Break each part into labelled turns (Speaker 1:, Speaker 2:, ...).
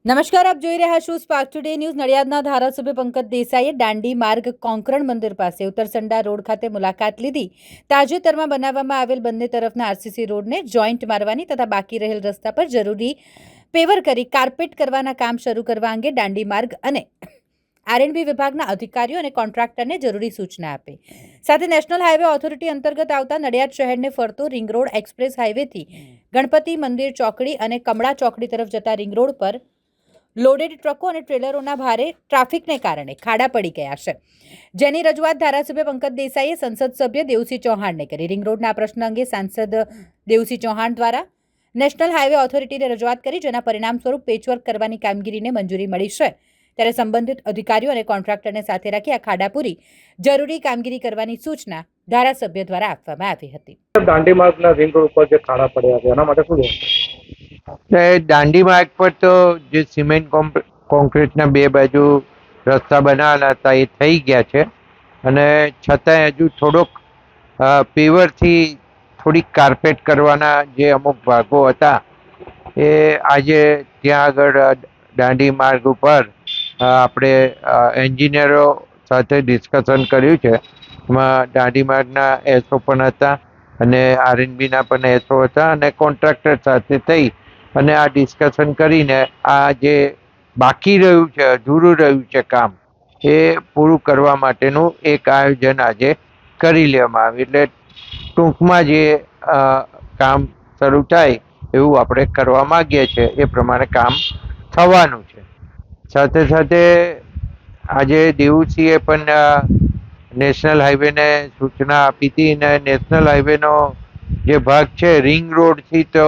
Speaker 1: નમસ્કાર, આપ જોઈ રહ્યા છો સ્પાર્ક ટુડે ન્યૂઝ. નડિયાદના ધારાસભ્ય પંકજ દેસાઈએ દાંડી માર્ગ કોંકરણ મંદિર પાસે ઉત્તરસંડા રોડ ખાતે મુલાકાત લીધી. તાજેતરમાં બનાવવામાં આવેલ બંને તરફના આરસીસી રોડને જોઈન્ટ મારવાની તથા બાકી રહેલ રસ્તા પર જરૂરી પેવર કરી કાર્પેટ કરવાના કામ શરૂ કરવા અંગે દાંડી માર્ગ અને આરએનબી વિભાગના અધિકારીઓ અને કોન્ટ્રાક્ટરને જરૂરી સૂચના આપી. સાથે નેશનલ હાઈવે ઓથોરિટી અંતર્ગત આવતા નડિયાદ શહેરને ફરતો રિંગ રોડ એક્સપ્રેસ હાઈવેથી ગણપતિ મંદિર ચોકડી અને કમળા ચોકડી તરફ જતા રિંગ રોડ પર લોડેડ ટ્રકો અને ટ્રેલરોના ભારે ટ્રાફિકને કારણે ખાડા પડી ગયા છે, જેની રજૂઆત ધારાસભ્ય પંકજ દેસાઈએ સંસદ સભ્ય દેવસિંહ ચૌહાણને કરી. રિંગ રોડના પ્રશ્ન અંગે સાંસદ દેવસિંહ ચૌહાણ દ્વારા નેશનલ હાઈવે ઓથોરિટીને રજૂઆત કરી, જેના પરિણામ સ્વરૂપ પેચવર્ક કરવાની કામગીરીને મંજૂરી મળી છે. ત્યારે સંબંધિત અધિકારીઓ અને કોન્ટ્રાક્ટરને સાથે રાખી આ ખાડા પૂરી જરૂરી કામગીરી કરવાની સૂચના ધારાસભ્ય દ્વારા આપવામાં આવી હતી.
Speaker 2: દાંડી માર્ગના રિંગ રોડ ઉપર જે ખાડા પડ્યા છે એના માટે શું છે?
Speaker 3: દાંડી માર્ગ પર તો જે સિમેન્ટ કોન્ક્રીટના બે બાજુ રસ્તા બનાવેલા હતા એ થઈ ગયા છે, અને છતાંય હજુ થોડોક પેવરથી થોડીક કાર્પેટ કરવાના જે અમુક ભાગો હતા એ આજે ત્યાં આગળ દાંડી માર્ગ ઉપર આપણે એન્જિનિયરો સાથે ડિસ્કશન કર્યું છે. એમાં દાંડી માર્ગના એસઓ પણ હતા અને આરએનબીના પણ એસઓ હતા, અને કોન્ટ્રાક્ટર સાથે થઈ અને આ ડિસ્કશન કરીને આ જે બાકી રહ્યું છે, અધૂરું રહ્યું છે કામ, એ પૂરું કરવા માટેનું એક આયોજન આજે કરી લેવામાં આવ્યું. એટલે ટૂંકમાં જે કામ શરૂ થાય એવું આપણે કરવા માગીએ છીએ એ પ્રમાણે કામ થવાનું છે. સાથે સાથે આજે દેવુસિંહે પણ નેશનલ હાઈવેને સૂચના આપી હતી, અને નેશનલ હાઈવેનો જે ભાગ છે રિંગ રોડથી તો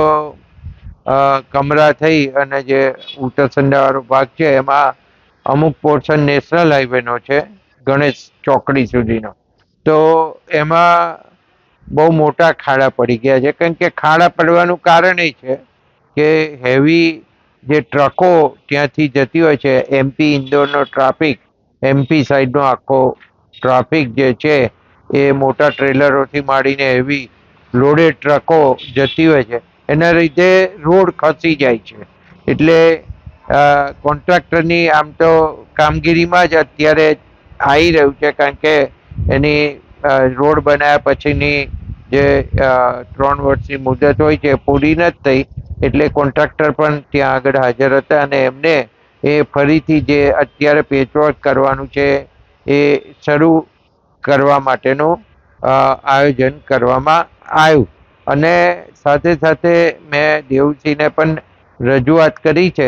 Speaker 3: કમરા થઈ અને જે ઉત્તરસંડાવાળો ભાગ છે એમાં અમુક પોર્શન નેશનલ હાઈવેનો છે, ગણેશ ચોકડી સુધીનો. તો એમાં બહુ મોટા ખાડા પડી ગયા છે, કારણ કે ખાડા પડવાનું કારણ એ છે કે હેવી જે ટ્રકો ત્યાંથી જતી હોય છે, એમપી ઇન્દોરનો ટ્રાફિક, એમપી સાઈડનો આખો ટ્રાફિક જે છે એ મોટા ટ્રેલરોથી માંડીને હેવી લોડેડ ટ્રકો જતી હોય છે, એના લીધે રોડ ખસી જાય છે. એટલે કોન્ટ્રાક્ટરની આમ તો કામગીરીમાં જ અત્યારે આવી રહ્યું છે, કારણ કે એની રોડ બનાવ્યા પછીની જે 3 વર્ષની મુદત હોય છે પૂરી નથી થઈ, એટલે કોન્ટ્રાક્ટર પણ ત્યાં આગળ હાજર હતા અને એમને એ ફરીથી જે અત્યારે પેચવર્ક કરવાનું છે એ શરૂ કરવા માટેનું આયોજન કરવામાં આવ્યું. અને સાથે સાથે મેં દેવસિંહને પણ રજૂઆત કરી છે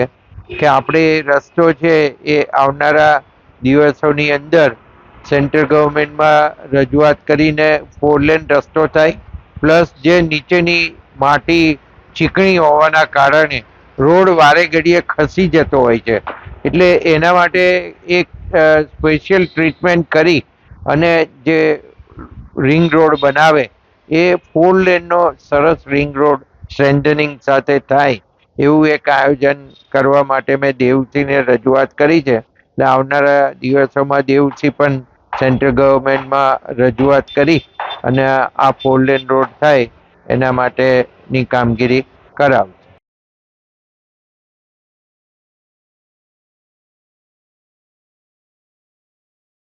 Speaker 3: કે આપણે રસ્તો છે એ આવનારા દિવસોની અંદર સેન્ટ્રલ ગવર્મેન્ટમાં રજૂઆત કરીને 4 લેન રસ્તો થાય, પ્લસ જે નીચેની માટી ચીકણી હોવાના કારણે રોડ વારે ઘડીએ ખસી જતો હોય છે, એટલે એના માટે એક સ્પેશિયલ ટ્રીટમેન્ટ કરી અને જે રિંગ રોડ બનાવે એ 4 લેનનો સરસ રિંગ રોડ સ્ટ્રેન્થનિંગ સાથે થાય એવું એક આયોજન કરવા માટે મેં દેવસિંહને રજૂઆત કરી છે. એટલે આવનારા દિવસોમાં દેવસિંહ પણ સેન્ટ્રલ ગવર્મેન્ટમાં રજૂઆત કરી અને આ 4 લેન રોડ થાય એના માટેની કામગીરી કરાવે.